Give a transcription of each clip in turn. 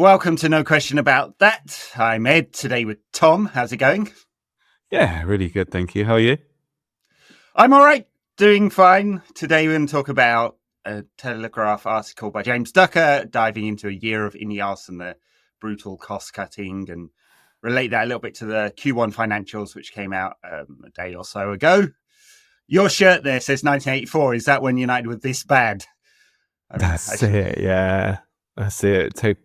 Welcome to No Question About That. I'm Ed, today with Tom. How's it going? Yeah, really good, thank you. How are you? I'm all right, doing fine. Today we're going to talk about a Telegraph article by James Ducker, diving into a year of INEOS and the brutal cost cutting, and relate that a little bit to the Q1 financials, which came out a day or so ago. Your shirt there says 1984. Is that when United were this bad? That's it, yeah. That's it.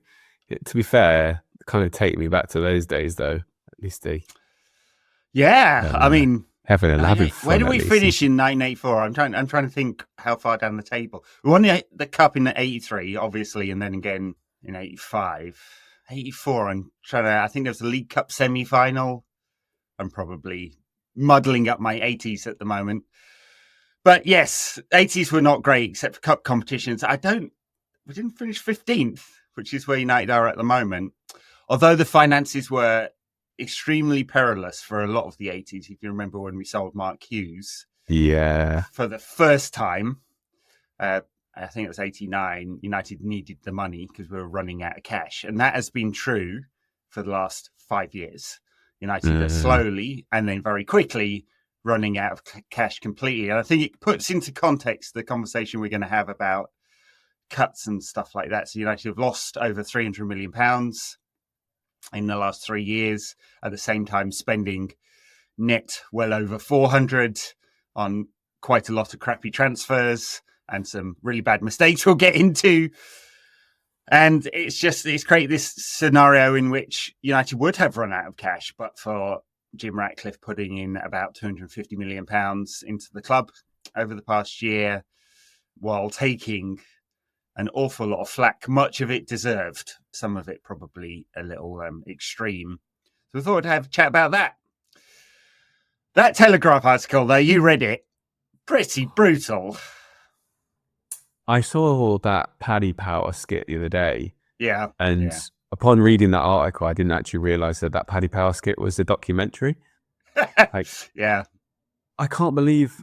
To be fair, kind of take me back to those days, though. At least having where fun. do At we least. finish in 1984? I'm trying to think how far down the table. We won the cup in 83, obviously, and then again in 85. 84, I think there was a League Cup semi-final. I'm probably muddling up my 80s at the moment. But yes, 80s were not great except for cup competitions. We didn't finish 15th, which is where United are at the moment. Although the finances were extremely perilous for a lot of the 80s, if you remember when we sold Mark Hughes. Yeah. For the first time, I think it was 89, United needed the money because we were running out of cash. And that has been true for the last 5 years. United are slowly and then very quickly running out of cash completely. And I think it puts into context the conversation we're going to have about cuts and stuff like that. So United have lost over £300 million in the last 3 years, at the same time spending net well over 400 on quite a lot of crappy transfers and some really bad mistakes we'll get into. And it's created this scenario in which United would have run out of cash, but for Jim Ratcliffe putting in about £250 million into the club over the past year, while taking an awful lot of flack, much of it deserved, some of it probably a little extreme. So we thought I'd have a chat about that. That Telegraph article, though, you read it. Pretty brutal. I saw that Paddy Power skit the other day. Yeah. And upon reading that article, I didn't actually realise that Paddy Power skit was a documentary. Yeah. I can't believe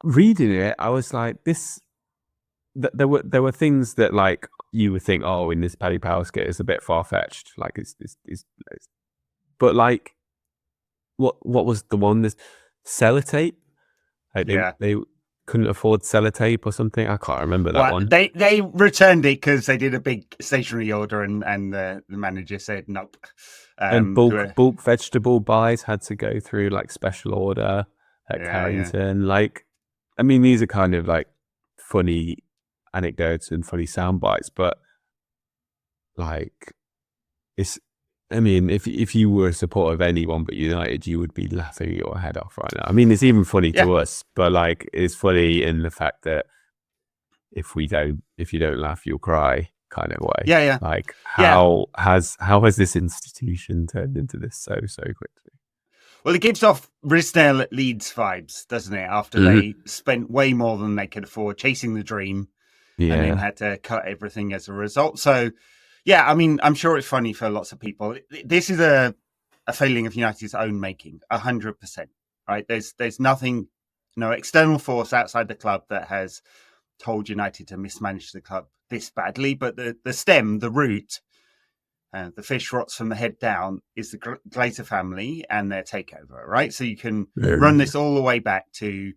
reading it. I was like, there were things that like you would think, oh, in this Paddy Power skit is a bit far fetched. Like it's but like what was the one? This sellotape? Like they couldn't afford sellotape or something. I can't remember that one. They returned it because they did a big stationery order, and the manager said nope. And bulk vegetable buys had to go through like special order at Carrington. Yeah. Like, I mean, these are kind of like funny anecdotes and funny sound bites, but like if you were a supporter of anyone but United, you would be laughing your head off right now. I mean, it's even funny to us, but like it's funny in the fact that if you don't laugh, you'll cry kind of way. Yeah. Like how has this institution turned into this so quickly? Well, it gives off Risdale at Leeds vibes, doesn't it? After they spent way more than they could afford chasing the dream, and then had to cut everything as a result. So, yeah, I mean, I'm sure it's funny for lots of people. This is a failing of United's own making, 100%. Right? There's nothing, no external force outside the club that has told United to mismanage the club this badly. But the stem, the root, the fish rots from the head down, is the Glazer family and their takeover. Right? So you can run this all the way back to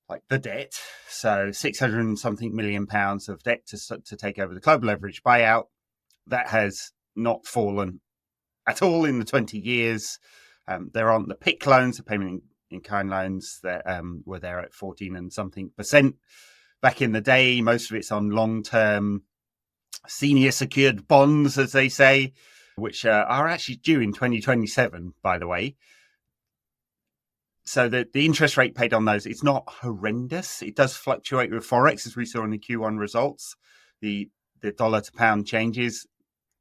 like the debt. So 600 and something million pounds of debt to take over the club, leverage buyout. That has not fallen at all in the 20 years. There aren't the PIK loans, the payment in kind loans that were there at 14 and something % back in the day. Most of it's on long-term senior secured bonds, as they say, which are actually due in 2027, by the way. So the interest rate paid on those, it's not horrendous. It does fluctuate with Forex, as we saw in the Q1 results. The dollar to pound changes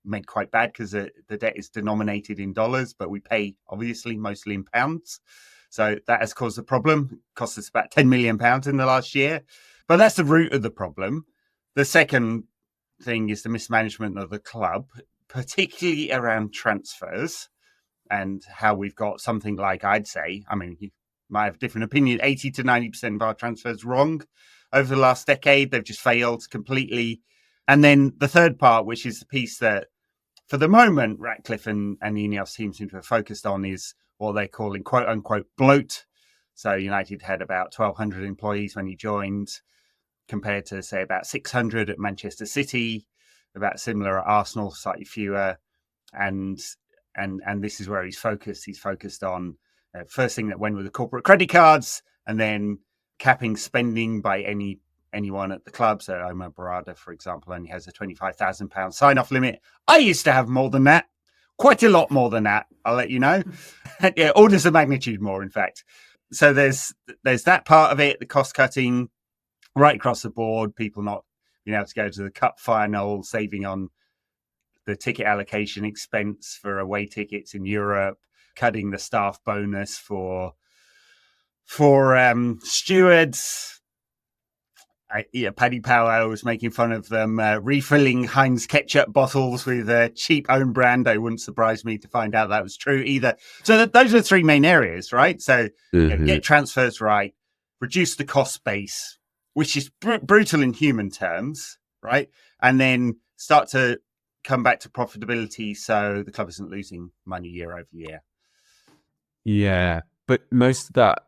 made quite bad because the debt is denominated in dollars, but we pay, obviously, mostly in pounds. So that has caused a problem. It cost us about £10 million in the last year. But that's the root of the problem. The second thing is the mismanagement of the club, particularly around transfers, and how we've got something like, I'd say, I mean, you might have a different opinion, 80 to 90% of our transfers wrong over the last decade. They've just failed completely. And then the third part, which is the piece that for the moment, Ratcliffe and the INEOS team seem to have focused on is what they're calling quote unquote bloat. So United had about 1,200 employees when he joined, compared to say about 600 at Manchester City, about similar at Arsenal, slightly fewer. And this is where he's focused. He's focused on first thing that went with the corporate credit cards, and then capping spending by anyone at the club. So Omar Barada, for example, only has a £25,000 sign-off limit. I used to have more than that, quite a lot more than that. I'll let you know. Yeah, orders of magnitude more, in fact. So there's that part of it, the cost cutting right across the board. People not being able to go to the cup final, saving on the ticket allocation expense for away tickets in Europe, cutting the staff bonus for stewards. Paddy Power was making fun of them refilling Heinz ketchup bottles with a cheap own brand. It wouldn't surprise me to find out that was true either. So those are the three main areas, right? So get transfers right, reduce the cost base, which is brutal in human terms, right? And then start to come back to profitability so the club isn't losing money year over year. Yeah, but most of that,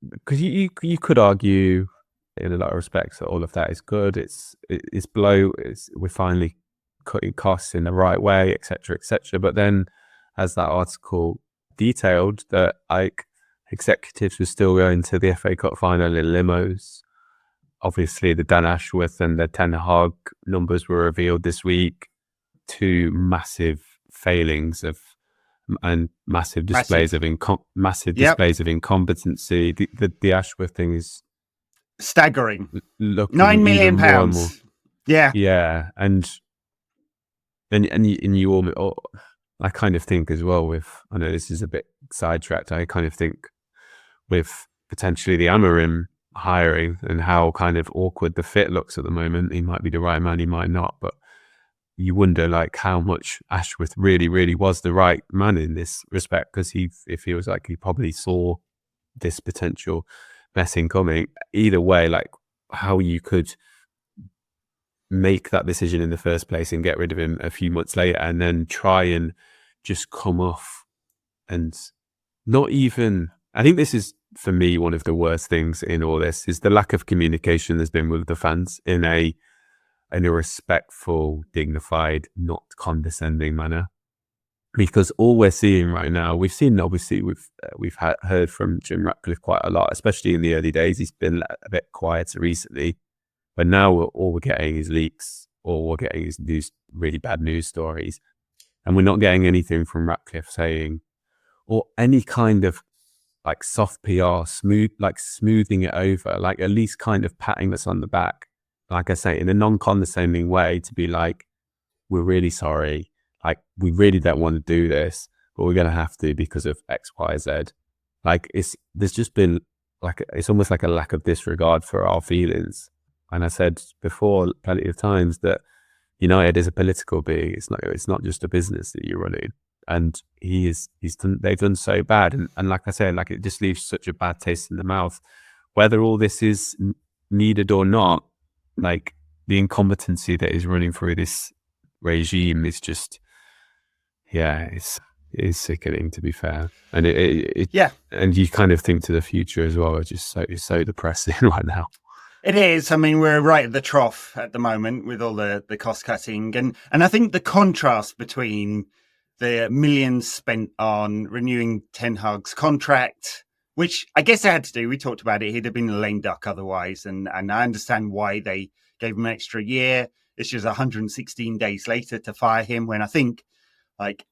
because you could argue in a lot of respects that all of that is good. It's below. We're finally cutting costs in the right way, etc., etc. But then, as that article detailed, that like executives were still going to the FA Cup final in limos. Obviously, the Dan Ashworth and the Ten Hag numbers were revealed this week. Two massive failings and massive displays of incompetency. The Ashworth thing is staggering. £9 million. Yeah, and you all. I kind of think as well with. I know this is a bit sidetracked. I kind of think with potentially the Amorim hiring and how kind of awkward the fit looks at the moment. He might be the right man, he might not, but you wonder like how much Ashworth really was the right man in this respect, because it feels like he probably saw this potential messing coming. Either way, like how you could make that decision in the first place and get rid of him a few months later and then try and just come off and not even. I think this is, for me, one of the worst things in all this is the lack of communication there's been with the fans in a respectful, dignified, not condescending manner. Because all we're seeing right now, we've heard from Jim Ratcliffe quite a lot, especially in the early days. He's been a bit quieter recently, but now all we're getting is leaks, or we're getting is really bad news stories, and we're not getting anything from Ratcliffe saying, or any kind of like soft PR, smoothing it over, like at least kind of patting us on the back, like I say, in a non-condescending way, to be like, we're really sorry, like we really don't want to do this, but we're going to have to because of X, Y, Z. Like there's just been like, it's almost like a lack of disregard for our feelings. And I said before plenty of times that United is a political being. It's not just a business that you're running. And they've done so bad. And like I said, like it just leaves such a bad taste in the mouth. Whether all this is needed or not, like the incompetency that is running through this regime is just, it's sickening, to be fair. And and you kind of think to the future as well. It's just so depressing right now. It is. I mean, we're right at the trough at the moment with all the cost cutting. And I think the contrast between the millions spent on renewing Ten Hag's contract, which I guess they had to do. We talked about it. He'd have been a lame duck otherwise. And I understand why they gave him an extra year. It's just 116 days later to fire him, when I think like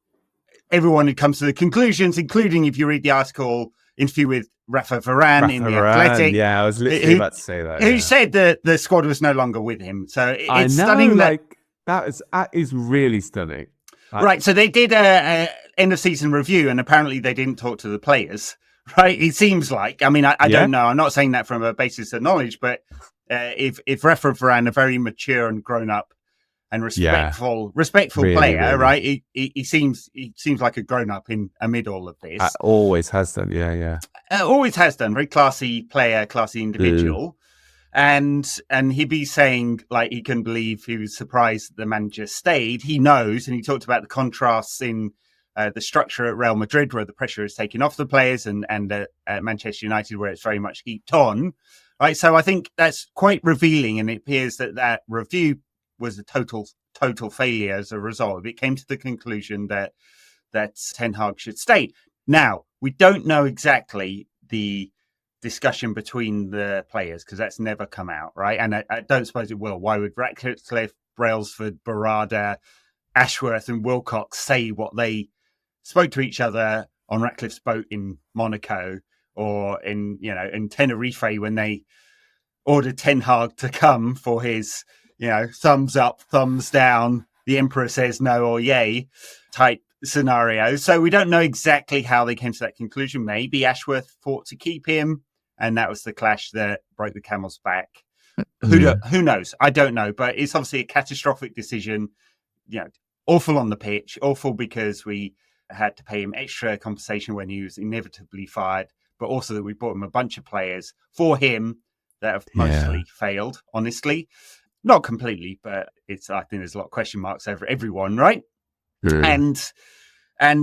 everyone had come to the conclusions, including if you read the interview with Rafa Varane in The Athletic. Yeah, I was literally about to say that. Who said that the squad was no longer with him. So it's stunning. That is really stunning. Right, so they did a end of season review, and apparently they didn't talk to the players. Right, it seems like. I mean, I don't know. I'm not saying that from a basis of knowledge, but if Rafa Varane, a very mature and grown up and respectful player, right? He seems like a grown up amid all of this. Always has done, yeah. Always has done. Very classy player, classy individual. and he'd be saying like he couldn't believe he was surprised that the manager stayed. He knows, and he talked about the contrasts in the structure at Real Madrid, where the pressure is taken off the players, and at Manchester United, where it's very much heaped on. Right, so I think that's quite revealing, and it appears that review was a total failure as a result. It came to the conclusion that Ten Hag should stay. Now, we don't know exactly the discussion between the players because that's never come out, right? And I don't suppose it will. Why would Ratcliffe, Brailsford, Barada, Ashworth, and Wilcox say what they spoke to each other on Ratcliffe's boat in Monaco or in Tenerife when they ordered Ten Hag to come for his thumbs up, thumbs down, the emperor says no or yay type scenario. So we don't know exactly how they came to that conclusion. Maybe Ashworth fought to keep him, and that was the clash that broke the camel's back. Who knows? I don't know, but it's obviously a catastrophic decision. Awful on the pitch, awful because we had to pay him extra compensation when he was inevitably fired, but also that we bought him a bunch of players for him that have mostly failed, honestly. Not completely, but I think there's a lot of question marks over everyone, right? And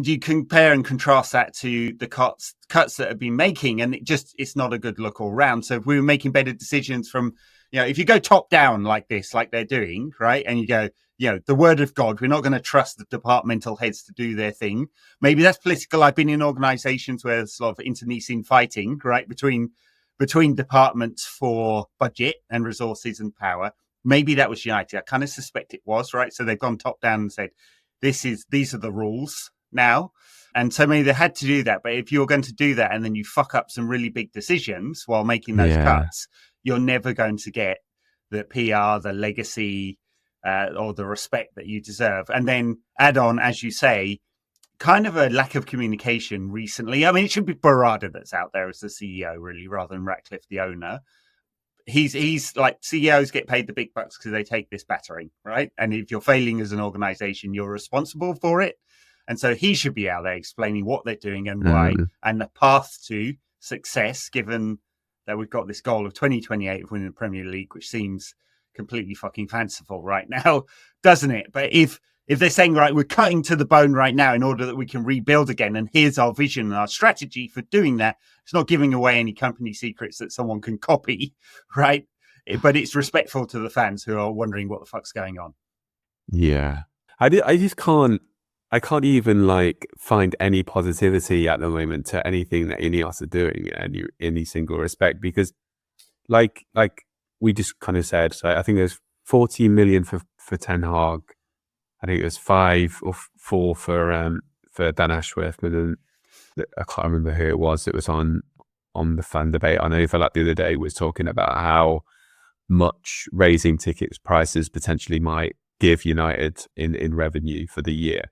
you compare and contrast that to the cuts that have been making, and it's not a good look all round. So if we were making better decisions from, if you go top down like this, like they're doing, right, and you go, the word of God, we're not going to trust the departmental heads to do their thing. Maybe that's political. I've been in organisations where there's a lot of internecine fighting, right, between departments for budget and resources and power. Maybe that was United. I kind of suspect it was, right? So they've gone top down and said, these are the rules now. And so maybe they had to do that. But if you're going to do that and then you fuck up some really big decisions while making those cuts, you're never going to get the PR, the legacy, or the respect that you deserve. And then add on, as you say, kind of a lack of communication recently. I mean, it should be Barada that's out there as the CEO, really, rather than Ratcliffe, the owner. He's like, CEOs get paid the big bucks because they take this battering, right? And if you're failing as an organization, you're responsible for it. And so he should be out there explaining what they're doing and why, and the path to success, given that we've got this goal of 2028 of winning the Premier League, which seems completely fucking fanciful right now, doesn't it? But if they're saying, right, we're cutting to the bone right now in order that we can rebuild again, and here's our vision and our strategy for doing that, it's not giving away any company secrets that someone can copy, right? But it's respectful to the fans who are wondering what the fuck's going on. Yeah. I just can't even find any positivity at the moment to anything that INEOS are doing in any single respect, because like we just kind of said, so I think there's 14 million for Ten Hag. I think it was 5 or 4 for Dan Ashworth, but then I can't remember who it was. It was on the fan debate. I know Philip the other day was talking about how much raising tickets prices potentially might give United in revenue for the year.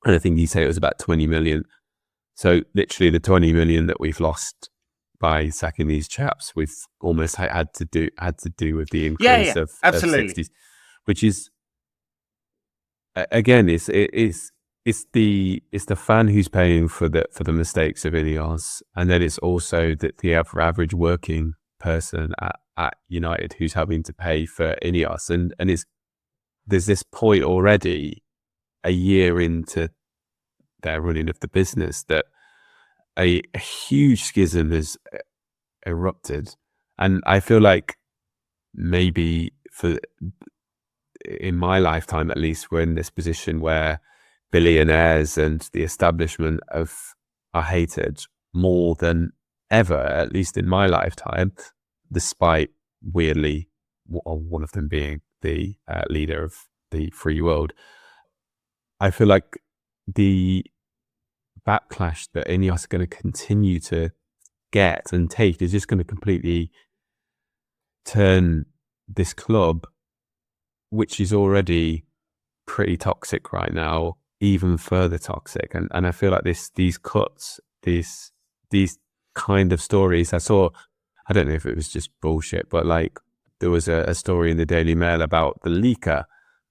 And I think he said it was about 20 million. So literally the 20 million that we've lost by sacking these chaps, we've almost had to do with the increase of 60s, which is, again, it's the fan who's paying for the mistakes of INEOS, and then it's also the average working person at United who's having to pay for INEOS, and there's this point already, a year into their running of the business, that a huge schism has erupted, and I feel like maybe in my lifetime at least, we're in this position where billionaires and the establishment are hated more than ever, at least in my lifetime, despite, weirdly, one of them being the leader of the free world. I feel like the backlash that INEOS are going to continue to get and take is just going to completely turn this club, which is already pretty toxic right now, even further toxic. And I feel like these cuts, these kind of stories, I don't know if it was just bullshit, but there was a story in the Daily Mail about the leaker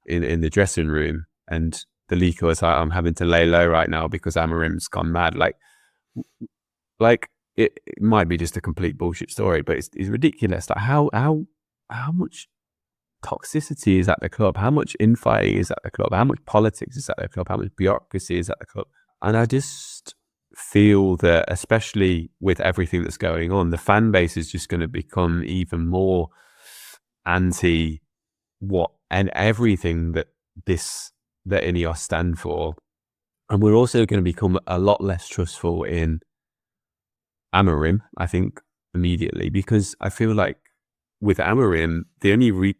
in the dressing room, and the leaker was like, I'm having to lay low right now because Amarim's gone mad. Like it might be just a complete bullshit story, but it's ridiculous. Like how much toxicity is at the club, how much infighting is at the club, how much politics is at the club, how much bureaucracy is at the club. And I just feel that, especially with everything that's going on, the fan base is just going to become even more anti what and everything that INEOS stand for. And we're also going to become a lot less trustful in Amorim, I think, immediately, because I feel like with Amorim, the only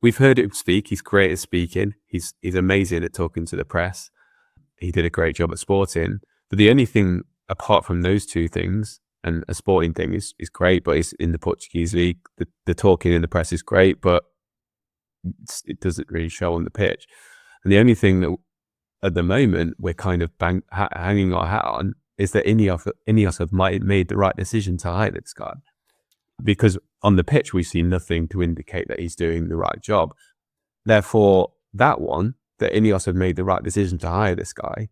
we've heard him speak. He's great at speaking. He's amazing at talking to the press. He did a great job at Sporting. But the only thing apart from those two things, and a Sporting thing is great, but it's in the Portuguese league. The talking in the press is great, but it doesn't really show on the pitch. And the only thing that at the moment we're kind of hanging our hat on is that INEOS have made the right decision to hire this guy. Because on the pitch, we see nothing to indicate that he's doing the right job. Therefore, that INEOS have made the right decision to hire this guy.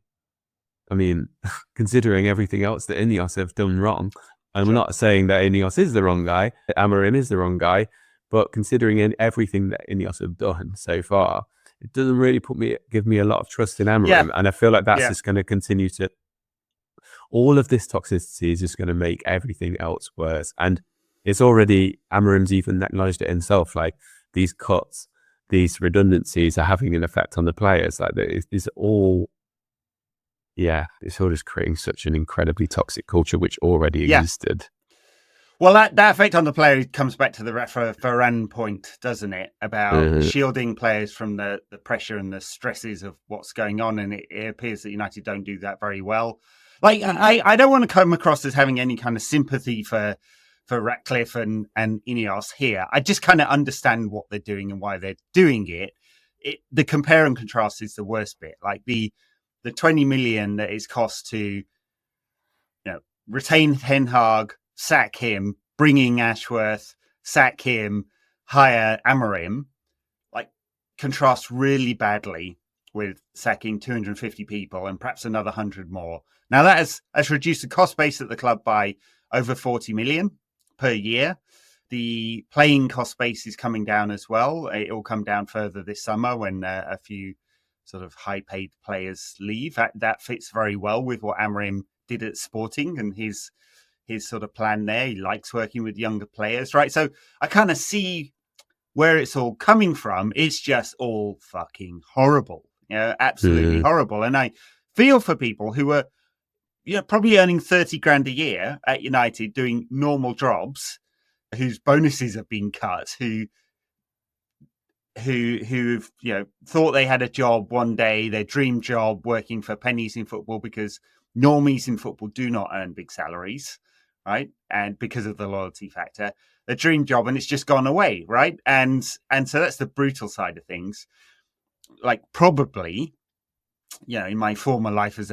I mean, considering everything else that INEOS have done wrong, and we're not saying that INEOS is the wrong guy, Amorim is the wrong guy, but considering everything that INEOS have done so far, it doesn't really give me a lot of trust in Amorim. Yeah. And I feel like that's just going to continue to, all of this toxicity is just going to make everything else worse. And it's already, Amorim's even acknowledged it himself, like these cuts, these redundancies are having an effect on the players. Like it's all just creating such an incredibly toxic culture, which already existed. Well, that effect on the player comes back to the Varane point, doesn't it? About shielding players from the pressure and the stresses of what's going on. And it appears that United don't do that very well. Like, I don't want to come across as having any kind of sympathy for Ratcliffe and INEOS here. I just kind of understand what they're doing and why they're doing it. The compare and contrast is the worst bit. Like the 20 million that it's cost to, retain Ten Hag, sack him, bringing Ashworth, sack him, hire Amorim, like contrasts really badly with sacking 250 people and perhaps another 100 more. Now that has reduced the cost base at the club by over 40 million per year. The playing cost base is coming down as well. It will come down further this summer when a few sort of high-paid players leave. That fits very well with what Amorim did at Sporting and his sort of plan there. He likes working with younger players, right? So I kind of see where it's all coming from. It's just all fucking horrible, absolutely horrible. And I feel for people who are, probably earning 30 grand a year at United doing normal jobs, whose bonuses have been cut, who've thought they had a job one day, their dream job, working for pennies in football, because normies in football do not earn big salaries, right? And because of the loyalty factor, the dream job, and it's just gone away, right? And so that's the brutal side of things. Like probably, in my former life as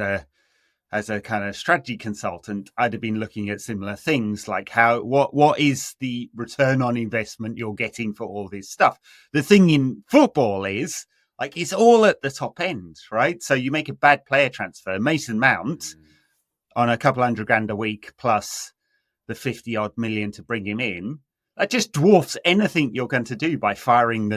a kind of strategy consultant, I'd have been looking at similar things like what is the return on investment you're getting for all this stuff. The thing in football is like it's all at the top end, right? So you make a bad player transfer, Mason Mount, on a couple $100,000 a week plus the 50 odd million to bring him in. That just dwarfs anything you're going to do by firing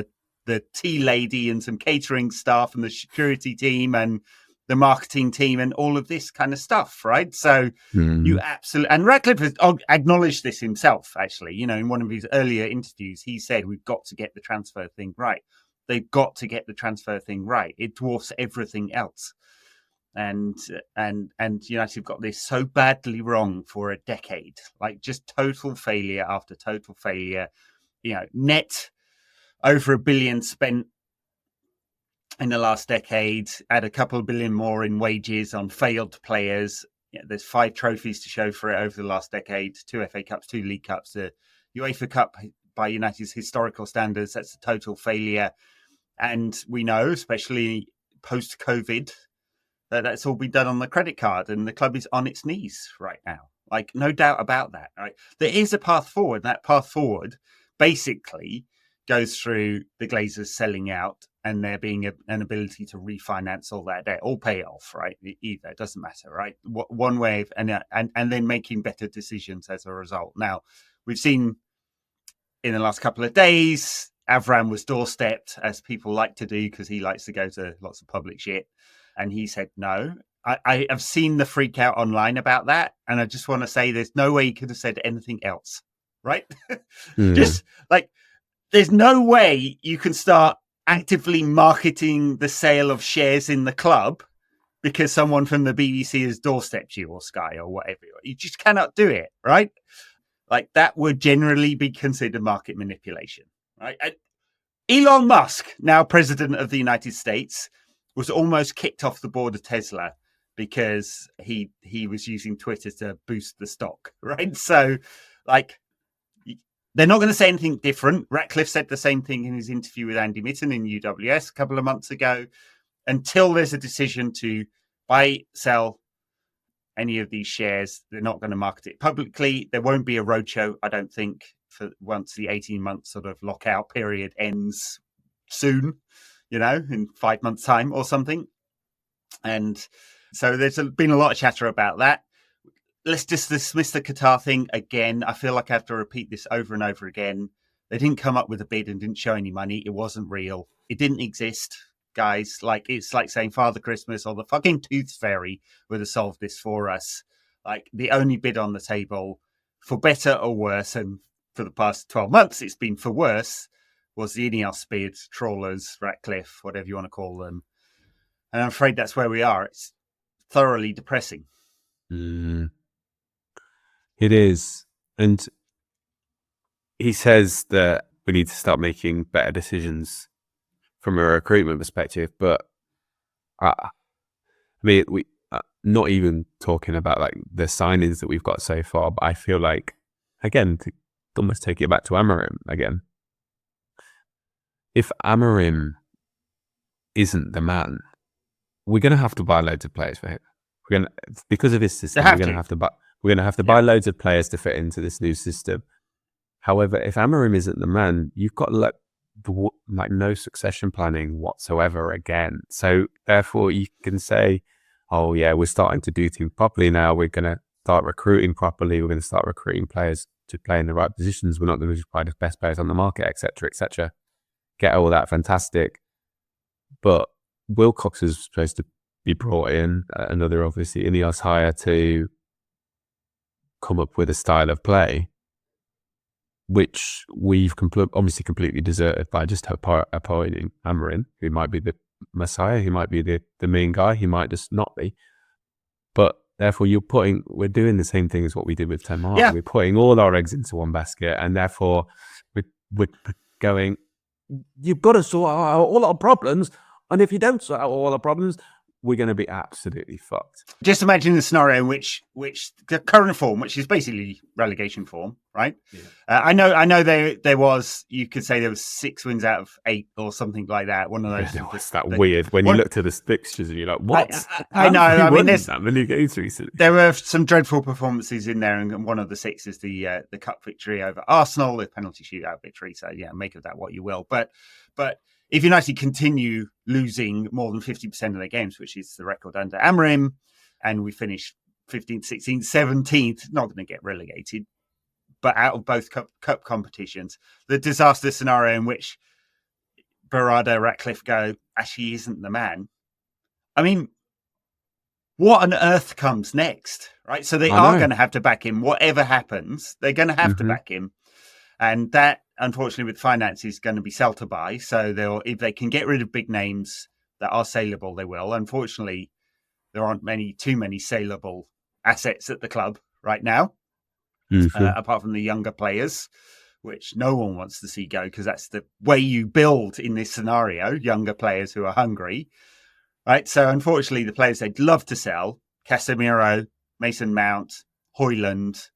the tea lady and some catering staff and the security team and the marketing team and all of this kind of stuff, right? So you absolutely... And Ratcliffe has acknowledged this himself, actually. In one of his earlier interviews, he said, we've got to get the transfer thing right. They've got to get the transfer thing right. It dwarfs everything else. And United have got this so badly wrong for a decade, like just total failure after total failure. Net over $1 billion spent in the last decade, add a couple of billion more in wages on failed players. There's 5 trophies to show for it over the last decade, 2 FA Cups, 2 League Cups, the UEFA Cup by United's historical standards, that's a total failure. And we know, especially post-COVID, that's all been done on the credit card, and the club is on its knees right now. Like, no doubt about that, right? There is a path forward. That path forward basically goes through the Glazers selling out and there being an ability to refinance all that debt or pay off, right? Either, it doesn't matter, right? One way of, and then making better decisions as a result. Now, we've seen in the last couple of days, Avram was doorstepped, as people like to do, because he likes to go to lots of public shit. And he said no. I have seen the freak out online about that. And I just want to say there's no way he could have said anything else, right? Just like, there's no way you can start actively marketing the sale of shares in the club because someone from the BBC has doorstepped you, or Sky, or whatever. You just cannot do it, right? Like, that would generally be considered market manipulation, right? Elon Musk, now president of the United States, was almost kicked off the board of Tesla because he was using Twitter to boost the stock, right? So, like, they're not going to say anything different. Ratcliffe said the same thing in his interview with Andy Mitten in UWS a couple of months ago. Until there's a decision to buy, sell any of these shares, they're not going to market it publicly. There won't be a roadshow, I don't think, for once the 18-month sort of lockout period ends soon, in 5 months' time or something. And so there's been a lot of chatter about that. Let's just dismiss the Qatar thing again. I feel like I have to repeat this over and over again. They didn't come up with a bid and didn't show any money. It wasn't real. It didn't exist, guys. Like, it's like saying Father Christmas or the fucking Tooth Fairy would have solved this for us. Like, the only bid on the table, for better or worse, and for the past 12 months it's been for worse, was the INEOS bid, trawlers, Ratcliffe, whatever you want to call them. And I'm afraid that's where we are. It's thoroughly depressing. It is. And he says that we need to start making better decisions from a recruitment perspective. But I mean, we not even talking about like the signings that we've got so far, but I feel like, again, to almost take it back to Amorim again, if Amorim isn't the man, we're going to have to buy loads of players for him. Because of his system, we're going to have to buy loads of players to fit into this new system. However, if Amorim isn't the man, you've got like no succession planning whatsoever again. So therefore, you can say, "Oh yeah, we're starting to do things properly now. We're going to start recruiting properly. We're going to start recruiting players to play in the right positions. We're not going to just buy the best players on the market, etc., etc." Get all that fantastic, but Wilcox is supposed to be brought in, another obviously INEOS hire, to come up with a style of play, which we've obviously completely deserted by just appointing Amorim, who might be the messiah, he might be the main guy, he might just not be. But therefore, we're doing the same thing as what we did with Ten Hag. Yeah. We're putting all our eggs into one basket, and therefore we're going, you've got to sort out all our problems. And if you don't sort out all our problems, we're going to be absolutely fucked. Just imagine the scenario in which the current form, which is basically relegation form, right? Yeah. I know there was, you could say there was 6 wins out of 8 or something like that. One of those. Yeah, it's that weird when you look to the fixtures and you're like, what? I know. I mean, there's that many games recently. There were some dreadful performances in there, and one of the 6 is the cup victory over Arsenal, the penalty shootout victory. So yeah, make of that what you will. But if United continue losing more than 50% of their games, which is the record under Amorim, and we finish 15th, 16th, 17th, not going to get relegated, but out of both cup competitions, the disaster scenario in which Barada, Ratcliffe go, actually he isn't the man. I mean, what on earth comes next, right? So they are going to have to back him. Whatever happens, they're going to have to back him. And that, unfortunately, with finance is going to be sell to buy. So if they can get rid of big names that are saleable, they will. Unfortunately, there aren't too many saleable assets at the club right now, apart from the younger players, which no one wants to see go, because that's the way you build in this scenario, younger players who are hungry, right? So unfortunately, the players they'd love to sell, Casemiro, Mason Mount, Højlund,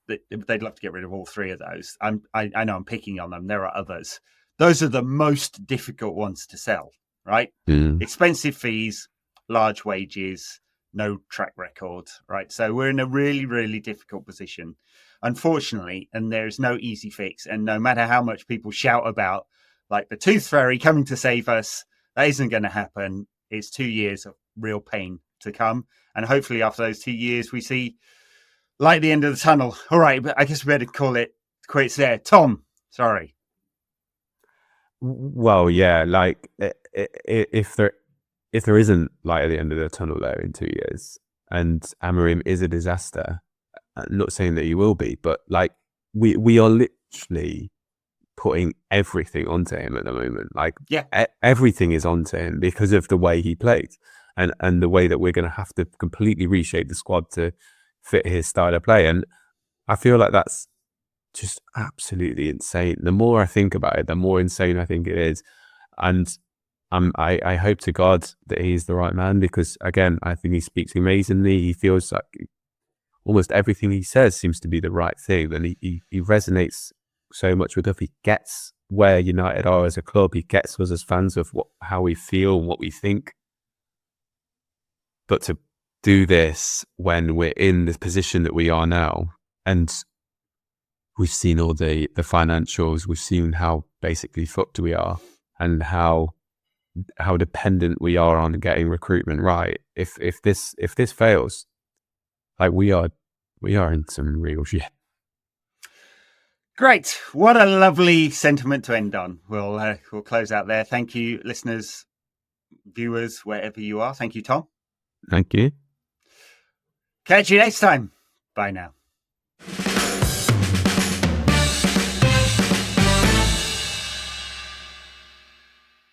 they'd love to get rid of all 3 of those. I know I'm picking on them. There are others. Those are the most difficult ones to sell, right? Expensive fees, large wages, no track record, right? So we're in a really, really difficult position, unfortunately, and there's no easy fix. And no matter how much people shout about like the Tooth Fairy coming to save us. That isn't going to happen. It's 2 years of real pain to come. And hopefully after those 2 years, we see light at the end of the tunnel. All right, but I guess we better call it quits there. Tom, sorry. Well, yeah, like if there isn't light at the end of the tunnel there in 2 years, and Amorim is a disaster, I'm not saying that he will be, but like we are literally putting everything onto him at the moment. Like everything is onto him because of the way he played, and the way that we're going to have to completely reshape the squad to fit his style of play. And I feel like that's just absolutely insane. The more I think about it, the more insane I think it is. And I hope to God that he's the right man, because again, I think he speaks amazingly. He feels like almost everything he says seems to be the right thing, and he resonates so much with us. He gets where United are as a club. He gets us as fans of how we feel and what we think. But to do this when we're in the position that we are now, and we've seen all the financials, we've seen how basically fucked we are, and how dependent we are on getting recruitment right. If this fails, like we are in some real shit. Great. What a lovely sentiment to end on. We'll close out there. Thank you, listeners, viewers, wherever you are. Thank you, Tom. Thank you. Catch you next time. Bye now.